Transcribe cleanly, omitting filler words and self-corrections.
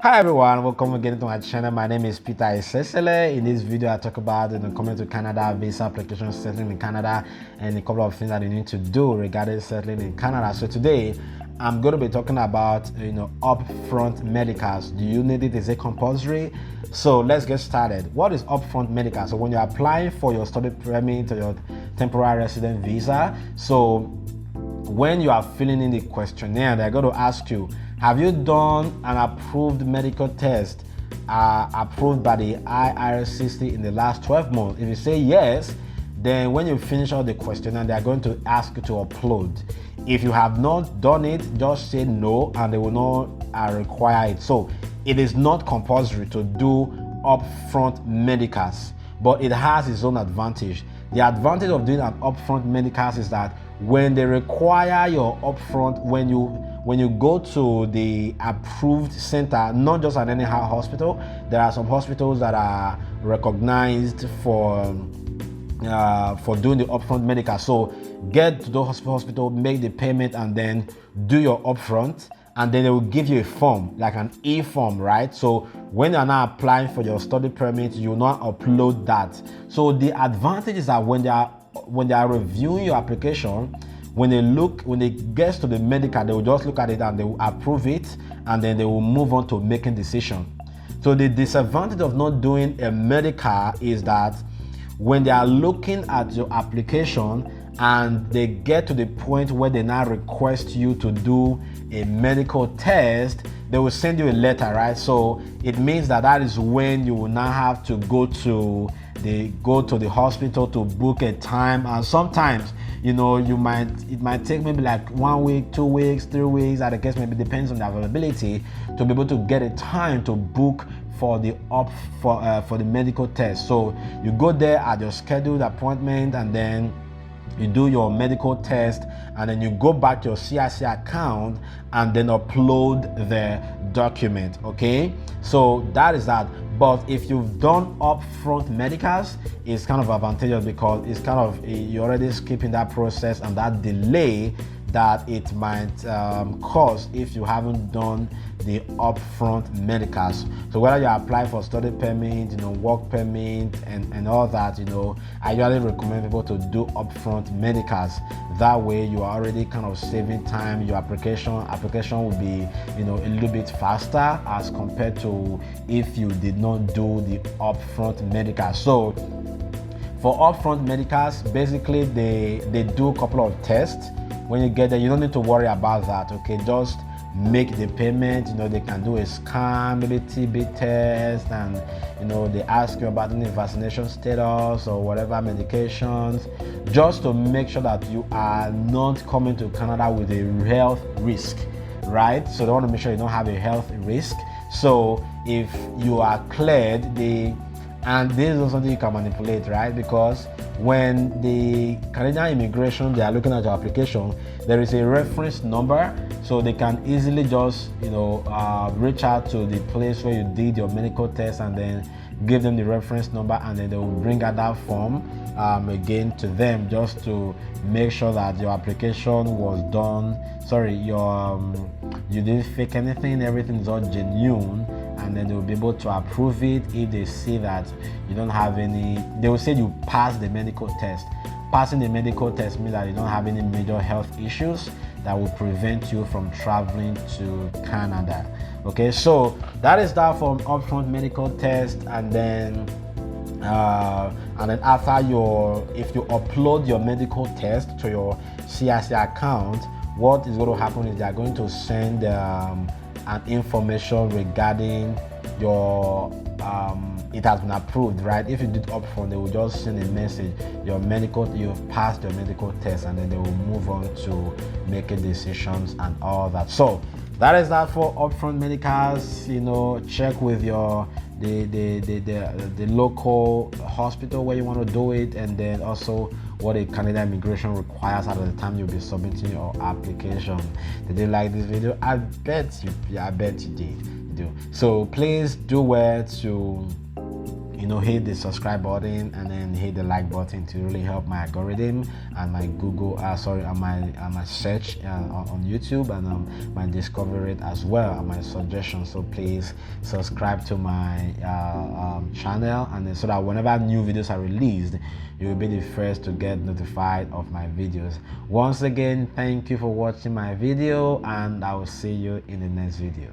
Hi everyone, welcome again to my channel. My name is Peter Isesele. In this video, I talk about coming to Canada, visa application, settling in Canada, and a couple of things that you need to do regarding settling in Canada. So today, I'm going to be talking about upfront medicals. Do you need it? Is it compulsory? So let's get started. What is upfront medical? So when you're applying for your study permit or your temporary resident visa, so when you are filling in the questionnaire, they're going to ask you, have you done an approved medical test approved by the IRCC in the last 12 months? If you say yes, then when you finish all the questionnaire, they're going to ask you to upload. If you have not done it, just say no and they will not require it. So it is not compulsory to do upfront medicals, but it has its own advantage. The advantage of doing an upfront medicals is that when they require your upfront, when you go to the approved center, not just at any hospital, there are some hospitals that are recognized for doing the upfront medical. So get to the hospital, make the payment, and then do your upfront, and then they will give you a form, like an e-form, right? So when you're now applying for your study permit, you will not upload that. So the advantage is that when they are reviewing your application, when they get to the medical, they will just look at it and they will approve it, and then they will move on to making decision. So the disadvantage of not doing a medical is that when they are looking at your application and they get to the point where they now request you to do a medical test, they will send you a letter, right? So it means that is when you will now have to go to the hospital to book a time, and sometimes it might take maybe like 1 week, 2 weeks, 3 weeks, at the case maybe depends on the availability, to be able to get a time to book for the medical test. So you go there at your scheduled appointment, and then you do your medical test, and then you go back to your CIC account and then upload the document. Okay, so that is that. But if you've done upfront medicals, it's kind of advantageous because it's kind of you're already skipping that process and that delay that it might cause if you haven't done the upfront medicals. So whether you apply for study permit, work permit, and all that, I usually recommend people to do upfront medicals. That way you are already kind of saving time. Your application will be a little bit faster as compared to if you did not do the upfront medical. So for upfront medicals, basically they do a couple of tests. When you get there, you don't need to worry about that. Okay, just make the payment. They can do a scan, maybe TB test, and they ask you about any vaccination status or whatever medications, just to make sure that you are not coming to Canada with a health risk, right? So they want to make sure you don't have a health risk. So if you are cleared, and this is something you can manipulate, right? Because when the Canadian immigration, they are looking at your application, there is a reference number, so they can easily just reach out to the place where you did your medical test and then give them the reference number, and then they will bring out that form again to them, just to make sure that your application was done. Sorry, you didn't fake anything, everything is all genuine, and then they will be able to approve it if they see that you don't have any. They will say you passed the medical test. Passing the medical test means that you don't have any major health issues that will prevent you from traveling to Canada. Okay, so that is that for upfront medical test. And then after if you upload your medical test to your CIC account, what is going to happen is they are going to send an information regarding your it has been approved, right? If you did upfront, they will just send a message, you've passed your medical test, and then they will move on to making decisions and all that. So that is that for upfront medicals. Check with the local hospital where you want to do it, and then also what a Canadian immigration requires at the time you'll be submitting your application. Did you like this video? I bet you did. So please do well to hit the subscribe button and then hit the like button to really help my algorithm and my my search on YouTube, and my discovery rate as well, and my suggestions. So please subscribe to my channel, and then so that whenever new videos are released, you will be the first to get notified of my videos. Once again, thank you for watching my video, and I will see you in the next video.